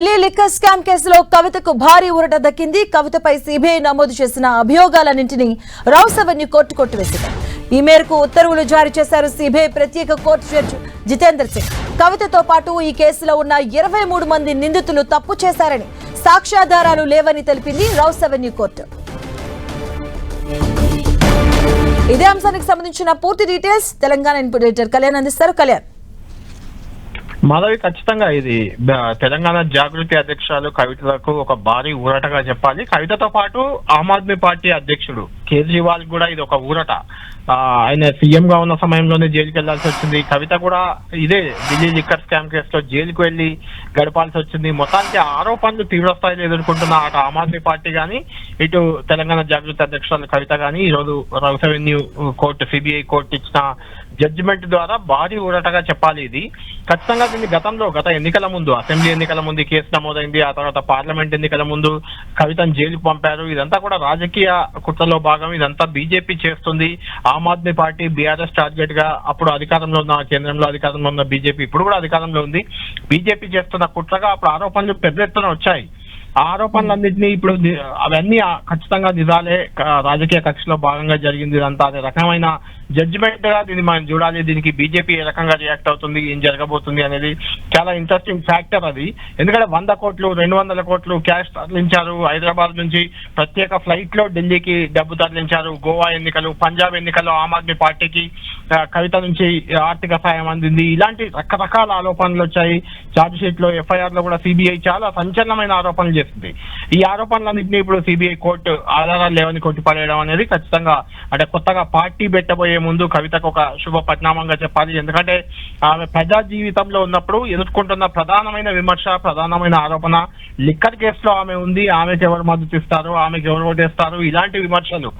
Liquor scam కేసులో కవితకు భారీ ఊరట దక్కింది. కవితపై సిబిఐ నమోదు చేసిన అభియోగాలన్నింటినీ రౌస్ అవెన్యూ కోర్టు కొట్టివేసింది. ఈ మేరకు ఉత్తర్వులు జారీ చేశారు సిబిఐ ప్రత్యేక కోర్టు జడ్జి జితేందర్ సింగ్. కవితతో పాటు ఈ కేసులో ఉన్న 23 మంది నిందితులు తప్పు చేశారని, సాక్ష్యాధారాలు లేవని తెలిపింది రౌస్ అవెన్యూ కోర్టు. ఇదే అంశానికి సంబంధించిన పూర్తి details Telangana input editor Kalyan అందిస్తారు. కళ్యాణ్, మాధవి, ఖచ్చితంగా ఇది తెలంగాణ జాగృతి అధ్యక్షురాలు కవితలకు ఒక భారీ ఊరటగా చెప్పాలి. కవితతో పాటు ఆమ్ ఆద్మీ పార్టీ అధ్యక్షుడు కేజ్రీవాల్ కూడా ఇది ఒక ఊరట. ఆయన సీఎం గా ఉన్న సమయంలోనే జైలుకి వెళ్లాల్సి వచ్చింది. కవిత కూడా ఇదే ఢిల్లీ లిక్కర్ స్కామ్ కేసులో జైలుకు వెళ్లి గడపాల్సి వచ్చింది. మొత్తానికి ఆరోపణలు తీవ్రస్థాయిలో ఎదుర్కొంటున్న అటు ఆమ్ ఆద్మీ పార్టీ కానీ, ఇటు తెలంగాణ జాగృతి అధ్యక్షురాలు కవిత కానీ ఈరోజు rows avenue court, CBI court ఇచ్చిన జడ్జిమెంట్ ద్వారా భారీ ఊరటగా చెప్పాలి. ఇది ఖచ్చితంగా దీన్ని గత ఎన్నికల ముందు, అసెంబ్లీ ఎన్నికల ముందు కేసు నమోదైంది. ఆ తర్వాత పార్లమెంట్ ఎన్నికల ముందు కవితను జైలుకు పంపారు. ఇదంతా కూడా రాజకీయ కుట్రలో భాగం. ఇదంతా బీజేపీ చేస్తుంది. Aam Aadmi party BRS target గా అప్పుడు అధికారంలో ఉన్న, కేంద్రంలో అధికారంలో ఉన్న బీజేపీ ఇప్పుడు కూడా అధికారంలో ఉంది. బీజేపీ చేస్తున్న కుట్రగా అప్పుడు ఆరోపణలు పెద్ద ఎత్తున వచ్చాయి. ఆ ఆరోపణలన్నింటినీ ఇప్పుడు అవన్నీ ఖచ్చితంగా నిజాలే, రాజకీయ కక్షలో భాగంగా జరిగింది ఇదంతా అనే రకమైన జడ్జిమెంట్ గా దీన్ని మనం చూడాలి. దీనికి బీజేపీ ఏ రకంగా రియాక్ట్ అవుతుంది, ఏం జరగబోతుంది అనేది చాలా ఇంట్రెస్టింగ్ ఫ్యాక్టర్ అది. ఎందుకంటే 100 కోట్లు 200 కోట్లు క్యాష్ తరలించారు. హైదరాబాద్ నుంచి ప్రత్యేక ఫ్లైట్ లో ఢిల్లీకి డబ్బు తరలించారు. గోవా ఎన్నికలు, పంజాబ్ ఎన్నికల్లో ఆమ్ ఆద్మీ పార్టీకి కవిత నుంచి ఆర్థిక సాయం అందింది. ఇలాంటి రకరకాల ఆరోపణలు వచ్చాయి. ఛార్జ్ షీట్ లో, ఎఫ్ఐఆర్ లో కూడా సిబిఐ చాలా సంచలనమైన ఆరోపణలు చేస్తుంది. ఈ ఆరోపణలన్నింటినీ ఇప్పుడు సిబిఐ కోర్టు ఆధారాలు లేవని కొట్టిపడేయడం అనేది ఖచ్చితంగా అంటే కొత్తగా పార్టీ పెట్టబోయే ముందు కవితకు ఒక శుభ పరిణామంగా చెప్పాలి. ఎందుకంటే ఆమె ప్రజా జీవితంలో ఉన్నప్పుడు ఎదుర్కొంటున్న ప్రధానమైన విమర్శ, ప్రధానమైన ఆరోపణ లిక్కర్ కేసులో ఆమె ఉంది. ఆమెకు ఎవరు మద్దతు ఇస్తారు, ఆమెకు ఎవరు ఓటేస్తారు, ఇలాంటి విమర్శలు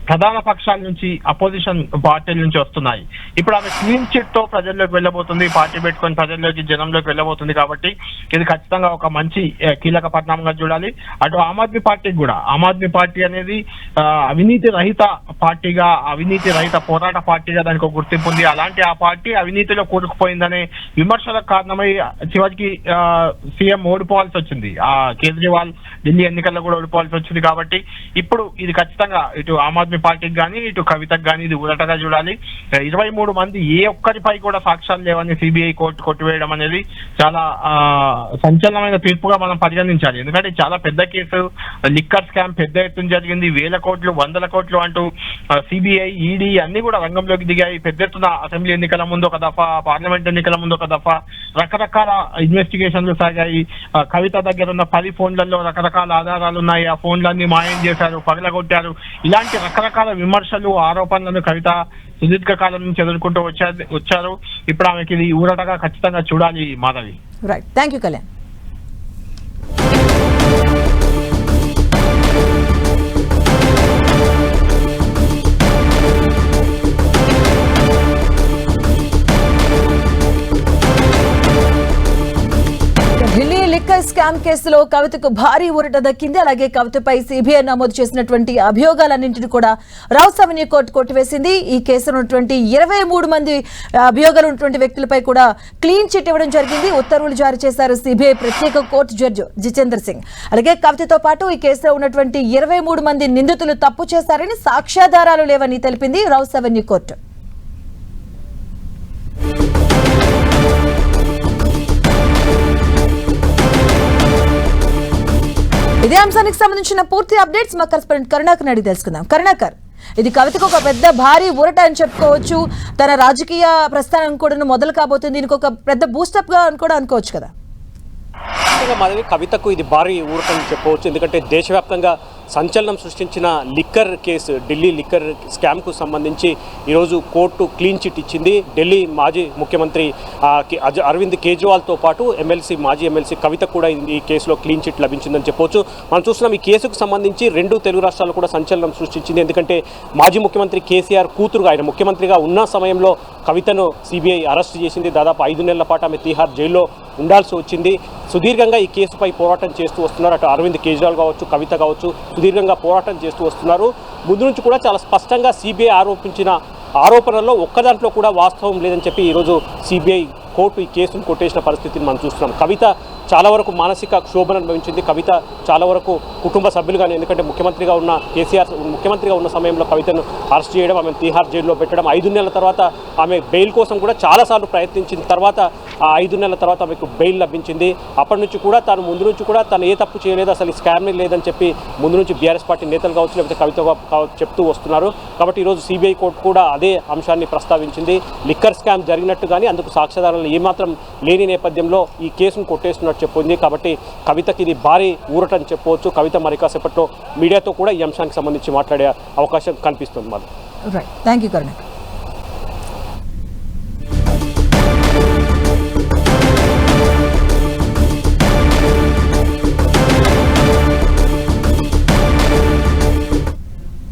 ప్రధాన పక్షాల నుంచి, అపోజిషన్ పార్టీల నుంచి వస్తున్నాయి. ఇప్పుడు ఆమె క్లీన్ చిట్ తో ప్రజల్లోకి వెళ్ళబోతుంది. పార్టీ పెట్టుకొని ప్రజల్లోకి, జనంలోకి వెళ్ళబోతుంది. కాబట్టి ఇది ఖచ్చితంగా ఒక మంచి కీలక పరిణామంగా చూడాలి. అటు ఆమ్ ఆద్మీ పార్టీకి కూడా, ఆమ్ ఆద్మీ పార్టీ అనేది అవినీతి రహిత పార్టీగా, అవినీతి రహిత పోరాట పార్టీగా దానికి ఒక గుర్తింపు ఉంది. అలాంటి ఆ పార్టీ అవినీతిలో కూరుకుపోయిందనే విమర్శలకు కారణమై చివరికి సీఎం ఓడిపోవాల్సి వచ్చింది. కేజ్రీవాల్ ఢిల్లీ ఎన్నికల్లో కూడా ఓడిపోవాల్సి వచ్చింది. కాబట్టి ఇప్పుడు ఇది ఖచ్చితంగా ఇటు ఆమ్ ఆద్మీ పార్టీకి కానీ, ఇటు కవితకు కానీ ఇది ఊరటగా చూడాలి. 23 మంది ఏ ఒక్కరిపై కూడా సాక్ష్యాలు లేవని సిబిఐ కోర్టు కొట్టివేయడం అనేది చాలా సంచలనమైన తీర్పుగా మనం పరిగణించాలి. ఎందుకంటే చాలా పెద్ద కేసు, లిక్కర్ స్కామ్ పెద్ద ఎత్తున జరిగింది. 1000 కోట్లు 100 కోట్లు అంటూ సిబిఐ, ఈడీ అన్ని కూడా రంగంలోకి దిగాయి. పెద్ద ఎత్తున అసెంబ్లీ ఎన్నికల ముందు ఒక దఫా, పార్లమెంట్ ఎన్నికల ముందు ఒక దఫా రకరకాల ఇన్వెస్టిగేషన్లు సాగాయి. కవిత దగ్గర ఉన్న 10 ఫోన్లలో రకరకాల ఆధారాలు ఉన్నాయి. ఆ ఫోన్లన్నీ మాయం చేశారు, పగలగొట్టారు. ఇలాంటి రకరకాల విమర్శలు, ఆరోపణలను కవిత సుదీర్ఘకాలం నుంచి ఎదుర్కొంటూ వచ్చారు. ఇప్పుడు ఆమెకి ఇది ఊరటగా ఖచ్చితంగా చూడాలి. Madhavi, right, thank you Kalyan. Delhi liquor scam కేసులో కవితకు భారీ ఊరట దక్కింది. అలాగే కవితపై సిబిఐ నమోదు చేసినటువంటి అభియోగాలన్నింటినీ కూడా రౌస్ అవెన్యూ కోర్టు కొట్టివేసింది. ఈ కేసులో ఉన్నటువంటి 23 మంది అభియోగాలు ఉన్నటువంటి వ్యక్తులపై కూడా క్లీన్ చిట్ ఇవ్వడం జరిగింది. ఉత్తర్వులు జారీ చేశారు సిబిఐ ప్రత్యేక కోర్టు జడ్జి జితేందర్ సింగ్. అలాగే కవితతో పాటు ఈ కేసులో ఉన్నటువంటి 23 మంది నిందితులు తప్పు చేశారని, సాక్ష్యాధారాలు లేవని తెలిపింది రౌస్ అవెన్యూ కోర్టు. ఇదే అంశానికి సంబంధించిన పూర్తి అప్డేట్స్ మా కరెస్పాండెంట్ కరుణాకర్ అడిగి తెలుసుకుందాం. కరుణాకర్, ఇది కవితకు ఒక పెద్ద భారీ ఊరట అని చెప్పుకోవచ్చు. తన రాజకీయ ప్రస్థానం కూడా మొదలు కాబోతుంది. దీనికి ఒక పెద్ద బూస్టప్ గా కూడా అనుకోవచ్చు కదా. మాధవి, కవితకు ఇది భారీ ఊరట అని చెప్పవచ్చు. ఎందుకంటే దేశవ్యాప్తంగా సంచలనం సృష్టించిన లిక్కర్ కేసు, ఢిల్లీ లిక్కర్ స్కామ్కు సంబంధించి ఈరోజు కోర్టు క్లీన్ చిట్ ఇచ్చింది. ఢిల్లీ మాజీ ముఖ్యమంత్రి అరవింద్ కేజ్రీవాల్తో పాటు మాజీ ఎమ్మెల్సీ కవిత కూడా ఈ కేసులో క్లీన్ చిట్ లభించిందని చెప్పవచ్చు. మనం చూస్తున్నాం, ఈ కేసుకు సంబంధించి 2 తెలుగు రాష్ట్రాలు కూడా సంచలనం సృష్టించింది. ఎందుకంటే మాజీ ముఖ్యమంత్రి కేసీఆర్ కూతురుగా, ఆయన ముఖ్యమంత్రిగా ఉన్న సమయంలో కవితను సిబిఐ అరెస్ట్ చేసింది. దాదాపు 5 నెలల పాటు ఆమె తీహార్ జైల్లో ఉండాల్సి వచ్చింది. సుదీర్ఘంగా ఈ కేసుపై పోరాటం చేస్తూ వస్తున్నారు. అటు అరవింద్ కేజ్రీవాల్ కావచ్చు, కవిత కావచ్చు, సుదీర్ఘంగా పోరాటం చేస్తూ వస్తున్నారు. ముందు నుంచి కూడా చాలా స్పష్టంగా సిబిఐ ఆరోపించిన ఆరోపణల్లో ఒక్కదాంట్లో కూడా వాస్తవం లేదని చెప్పి ఈరోజు సిబిఐ కోర్టు ఈ కేసును కొట్టేసిన పరిస్థితిని మనం చూస్తున్నాం. కవిత చాలా వరకు మానసిక క్షోభను అనుభవించింది కవిత. చాలా వరకు కుటుంబ సభ్యులు కానీ, ఎందుకంటే ముఖ్యమంత్రిగా ఉన్న కేసీఆర్ ముఖ్యమంత్రిగా ఉన్న సమయంలో కవితను అరెస్ట్ చేయడం, ఆమెను తీహార్ జైల్లో పెట్టడం, 5 నెలల తర్వాత ఆమె బెయిల్ కోసం కూడా చాలాసార్లు ప్రయత్నించిన తర్వాత ఆ 5 నెలల తర్వాత ఆమెకు బెయిల్ లభించింది. అప్పటి నుంచి కూడా ముందు నుంచి కూడా తను ఏ తప్పు చేయలేదు, అసలు ఈ స్కామ్ లేదని చెప్పి ముందు నుంచి బీఆర్ఎస్ పార్టీ నేతలు కావచ్చు, లేకపోతే కవిత చెప్తూ వస్తున్నారు. కాబట్టి ఈరోజు సిబిఐ కోర్టు కూడా అదే అంశాన్ని ప్రస్తావించింది. లిక్కర్ స్కామ్ జరిగినట్టు కానీ అందుకు సాక్ష్యాధారాలు ఏమాత్రం లేని నేపథ్యంలో ఈ కేసును కొట్టేస్తున్నట్టు చెప్పింది. కాబట్టి కవితకి ఇది భారీ ఊరటని చెప్పవచ్చు. కవిత మరి కాసేపట్లో మీడియాతో కూడా ఈ అంశానికి సంబంధించి మాట్లాడే అవకాశం కనిపిస్తుంది. Right, thank you Karunakar.